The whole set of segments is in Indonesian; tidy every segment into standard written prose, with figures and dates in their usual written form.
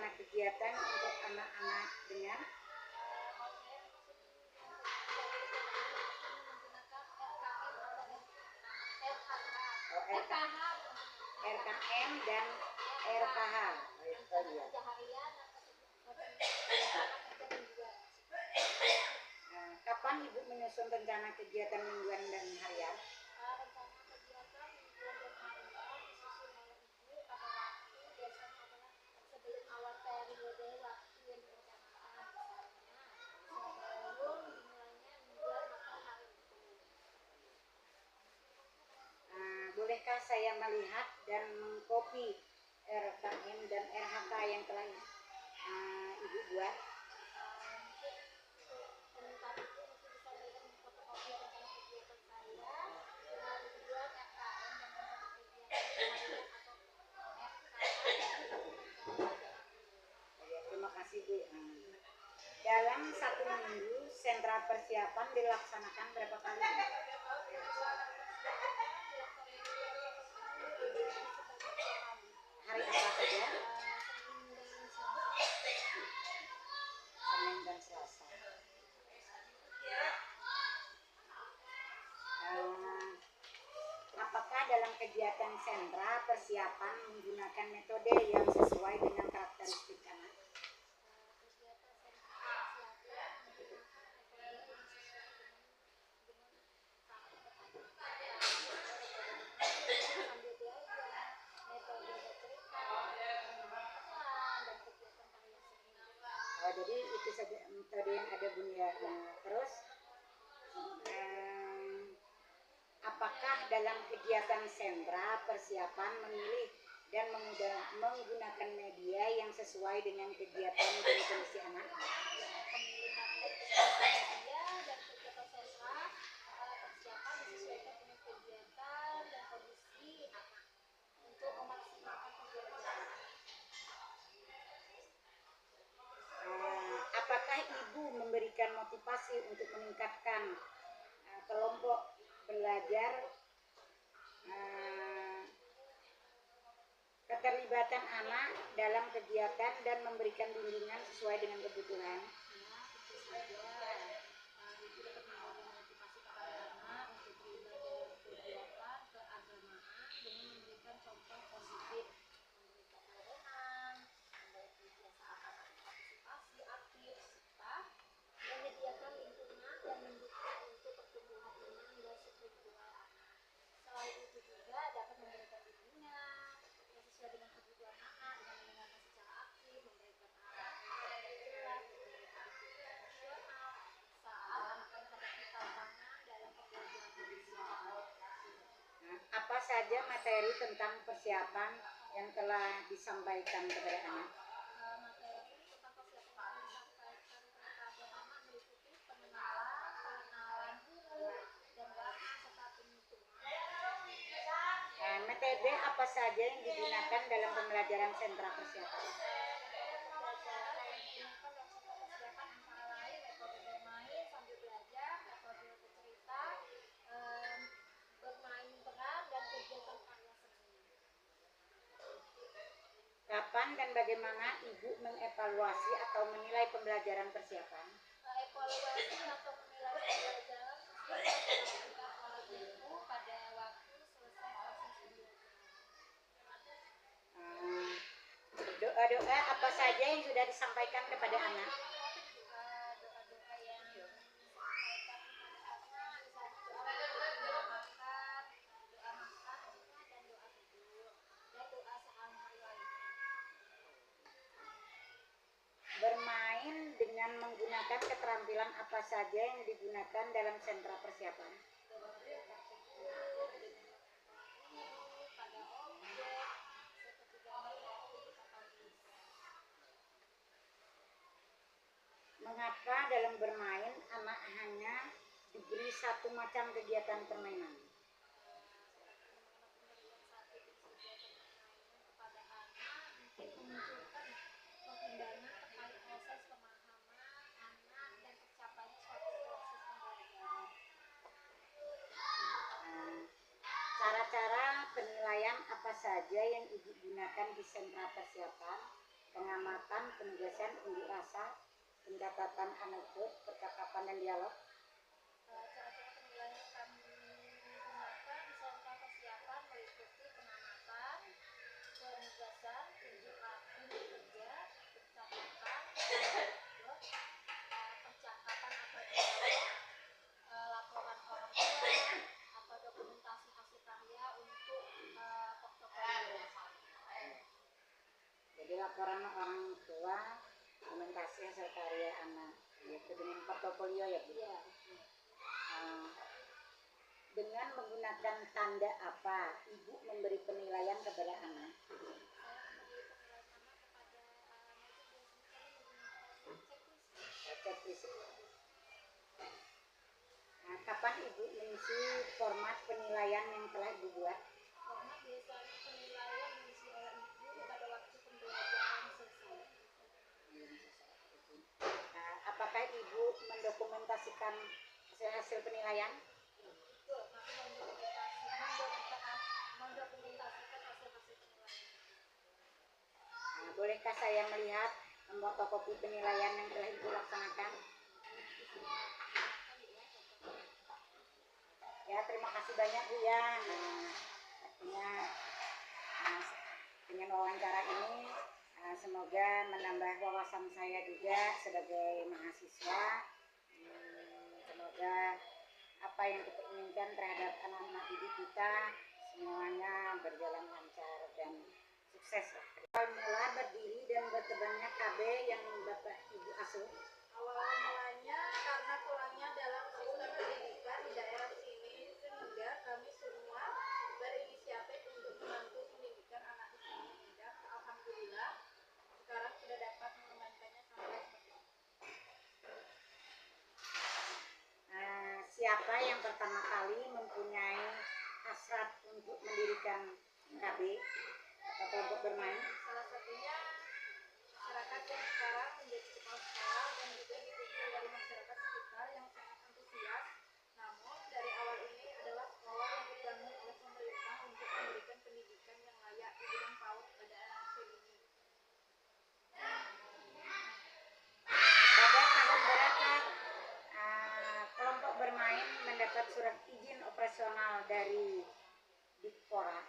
rencana kegiatan untuk anak-anak dengan RKM dan RKH. Kapan Ibu menyusun rencana kegiatan mingguan dan harian? Bolehkah saya melihat dan mengcopy RKM dan RHK yang telah Ibu buat? Terima kasih Bu. Dalam satu minggu sentra persiapan dilaksanakan berapa kali? Hari apa saja? Senin dan Selasa. Apakah dalam kegiatan sentra persiapan menggunakan metode yang sesuai dengan karakteristik anak? Jadi itu saja metode yang ada Bunya. Terus apakah dalam kegiatan sentra persiapan memilih dan menggunakan media yang sesuai dengan kegiatan dan kondisi anak? Apakah Ibu memberikan motivasi untuk meningkatkan kelompok belajar, keterlibatan anak dalam kegiatan dan memberikan bimbingan sesuai dengan kebutuhan? Apa saja materi tentang persiapan yang telah disampaikan kepada anak? Metode apa saja yang digunakan dalam pembelajaran sentra persiapan? Kapan dan bagaimana Ibu mengevaluasi atau menilai pembelajaran persiapan? Evaluasi atau menilai pembelajaran pada waktu selesai proses belajar. Doa-doa apa saja yang sudah disampaikan kepada anak? Bermain dengan menggunakan keterampilan apa saja yang digunakan dalam sentra persiapan? Mengapa dalam bermain anak hanya diberi satu macam kegiatan permainan? Cara-cara penilaian apa saja yang Ibu gunakan di sentra persiapan pengamatan, penugasan, unjuk rasa, pencatatan anekdot, percakapan dan dialog. Cara-cara penilaian yang kami gunakan beserta persiapan meliputi pengamatan, penugasan, unjuk kerja, pencatatan, anekdot, percakapan atau dialog, laporan orang tua atau dokumentasi hasil karya untuk portofolio. Jadi laporan orang tua, dokumentasi hasil karya anak, yaitu dengan portofolio ya Bu. Iya. Dengan menggunakan tanda apa Ibu memberi penilaian kepada anak? Checklist. Nah, kapan Ibu mengisi format penilaian yang telah Ibu buat? Karena biasanya penilaian diisi oleh ibu pada waktu pembelajaran selesai. Nah, apakah Ibu mendokumentasikan hasil penilaian? Betul, kami mendokumentasikan hasil-hasil penilaian. Nah, bolehkah saya melihat fotokopi penilaian yang telah Ibu laksanakan? Ya, terima kasih banyak Bu ya. Nah, artinya dengan wawancara ini semoga menambah wawasan saya juga sebagai mahasiswa. Semoga apa yang kita inginkan terhadap anak-anak didik kita semuanya berjalan lancar dan sukses. Awal mula berdiri dan berkembangnya KB yang Bapak Ibu asuh. Awal mulanya karena kurangnya dalam sistem pendidikan di daerah sini, sehingga kami semua berinisiatif untuk membantu pendidikan anak di sini, dan alhamdulillah sekarang sudah dapat mengembangkannya sampai seperti ini. Siapa yang pertama kali mempunyai hasrat untuk mendirikan KB atau kelompok bermain? Salah satunya masyarakat yang sekarang menjadi kepala sekolah dan juga diikuti dari masyarakat sekitar yang sangat antusias. Namun dari awal ini adalah sekolah yang dibangun oleh pemerintah untuk memberikan pendidikan yang layak di bidang PAUD pada anak usia ini. Pada tahun berapa kelompok bermain mendapat surat izin operasional dari Dikpora?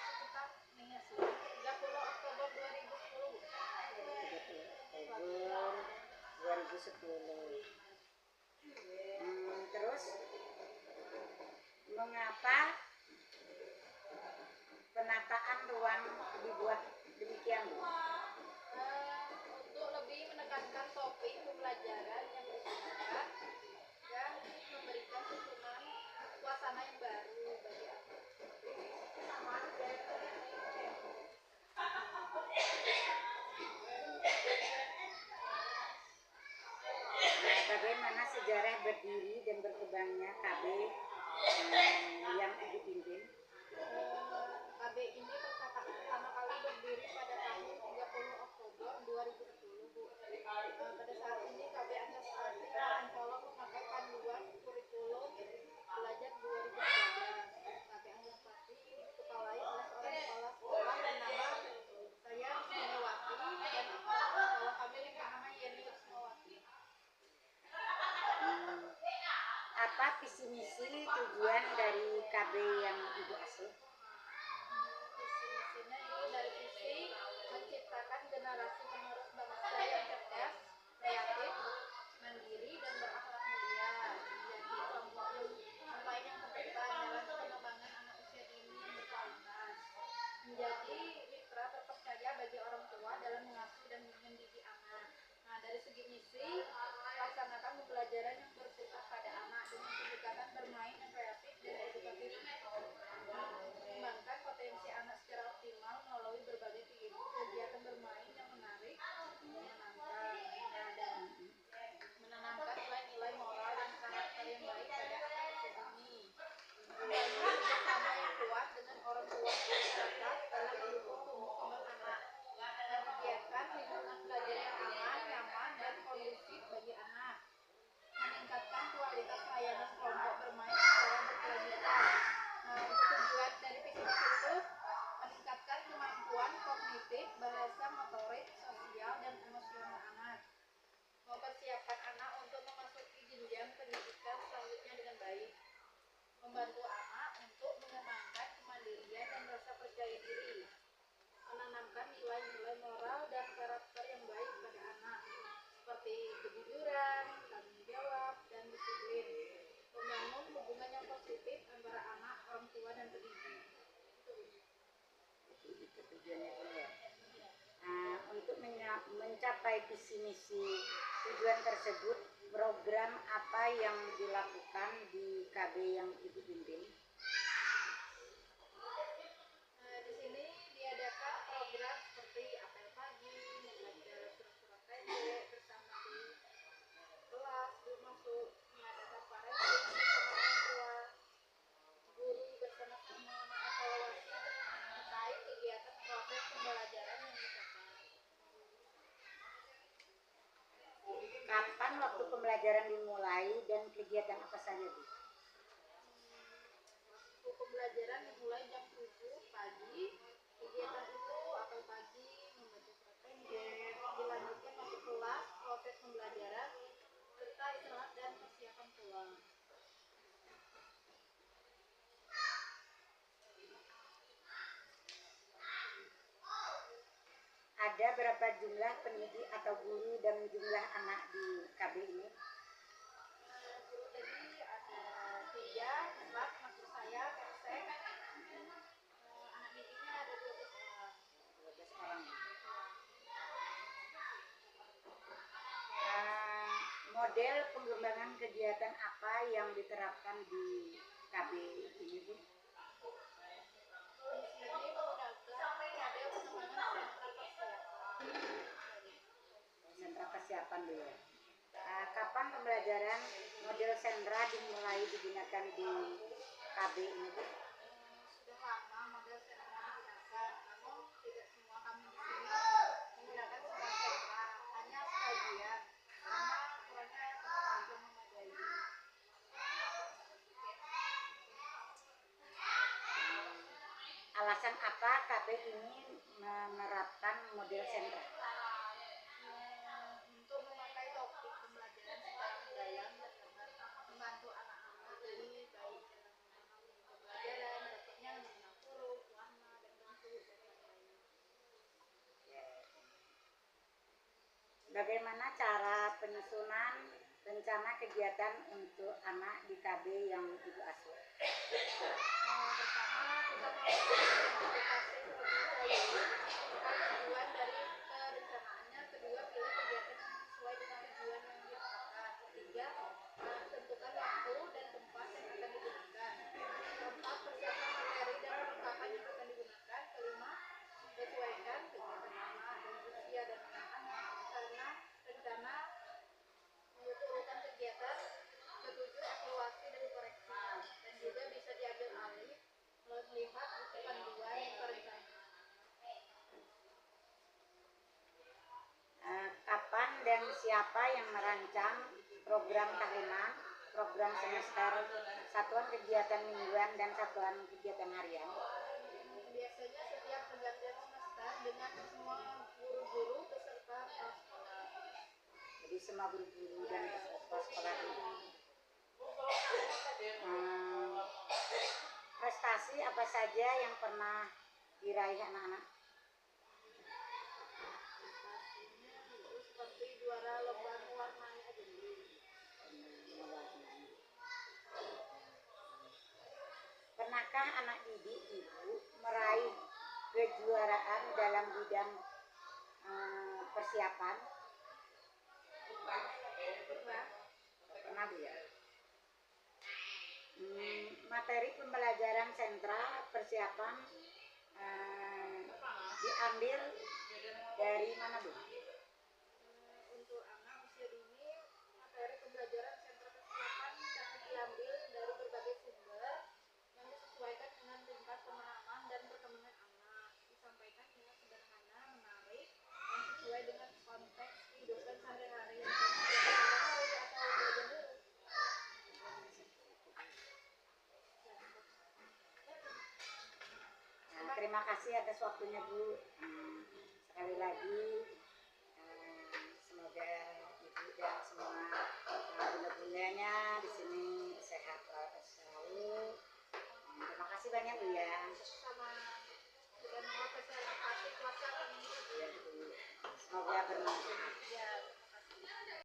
Sekitar 30 Oktober 2010. 2010. Terus mengapa penataan ruang dibuat demikian? Untuk lebih menekankan topik pembelajaran yang digunakan dan memberikan susunan suasana yang baru bagi anak. Bagaimana sejarah berdiri dan berkembangnya KB yang Ibu pimpin? KB ini pertama kali berdiri pada tahun 30 Oktober 2010, Bu. Pada saat ini KB Antasari mencolok memakai panduan kurikulum belajar 2013. KB Antasari dikepalai oleh seorang kepala sekolah bernama saya Rismawati dan kepala sekolah kami bernama Yeni Rismawati. Apa visi misi tujuan dari KB yang Ibu asuh? Visi misinya itu dari visi menciptakan generasi penerus bangsa yang cerdas, kreatif, mandiri dan berakhlak mulia, menjadi kelompok yang lain yang kompeten dalam pengembangan anak usia dini yang berkualitas, menjadi mitra terpercaya bagi orang tua dalam mengasuh dan mendidik anak. Nah, dari segi misi, laksanakan pembelajaran yang bersifat pada anak dengan pendekatan bermain yang kreatif dan edukatif, mengembangkan potensi anak secara optimal melalui berbagai kegiatan bermain yang menarik, menyenangkan, dan menanamkan itu tujuannya Bu ya. Nah, untuk mencapai visi misi tujuan tersebut, program apa yang dilakukan di KB yang Ibu pimpin? Di sini diadakan program seperti apel pagi, membaca surat-surat pendek bersama di kelas, masuk mengadakan parenting bersama orang tua, guru bersama-sama mengevaluasi terkait kegiatan proses pembelajaran yang dicapai. Kapan waktu pembelajaran dimulai dan kegiatan apa saja Bu? Waktu pembelajaran dimulai jam 7 pagi. Kegiatan itu apel pagi, membaca surat pendek, dilanjutkan masuk kelas, proses pembelajaran, serta istirahat dan persiapan pulang. Ada berapa jumlah pendidik atau guru dan jumlah anak di KB ini? Guru tadi ada 3, kelas maksud saya, persek. Anak didiknya ada 12 orang. 12 orang. Model pengembangan kegiatan apa yang diterapkan di KB ini Bu? Di sini menggunakan model pengembangan Sentra persiapan Bu ya. Kapan pembelajaran model sentra dimulai digunakan di KB ini Bu? sudah lama model sentra digunakan, namun tidak semua kami di sini menggunakan semua sentra, hanya sebagian karena kurangnya tempat yang memadai. Alasan apa KB ini menerapkan model sentra? Untuk memakai topik pembelajaran secara mendalam dan dapat membantu anak-anak jadi baik dalam memahami pembelajaran, dapatnya mengenal huruf, warna, dan bentuk, dan lain-lain. Bagaimana cara penyusunan rencana kegiatan untuk anak di KB yang Ibu asuh? Pertama, kita mengidentifikasi terlebih dahulu tujuan dari perencanaannya. Kedua, pilih kegiatan yang sesuai dengan tujuan yang ditetapkan. Ketiga, tentukan waktu dan tempat yang akan digunakan. Keempat, persiapkan materi dan perlengkapan yang akan digunakan. Kelima, sesuaikan kegiatan anak dan usia dan anak-anak karena rencana membutuhkan urutan kegiatan. Ketujuh, evaluasi dan koreksi, dan juga bisa diambil alih melihat buku panduan perencanaan. Kapan dan siapa yang merancang program tahunan, program semester, satuan kegiatan mingguan, dan satuan kegiatan harian? Biasanya setiap pergantian semester dengan semua guru-guru beserta kepala sekolah. Jadi semua guru-guru dan kepala sekolah ini. Prestasi apa saja yang pernah diraih anak-anak? Prestasinya itu seperti juara lomba mewarnai dulu. Pernahkah anak didik Ibu meraih kejuaraan dalam bidang persiapan? Pernah Bu ya? Materi pembelajaran sentra persiapan diambil dari mana Bu? Untuk anak usia dini, materi pembelajaran sentra persiapan dapat diambil dari berbagai sumber yang disesuaikan dengan tingkat pemahaman dan perkembangan anak. Disampaikan dengan sederhana, menarik, dan sesuai dengan konteks kehidupan sehari-hari yang sehari-hari atau belajar dulu. Terima kasih atas waktunya Bu. Sekali lagi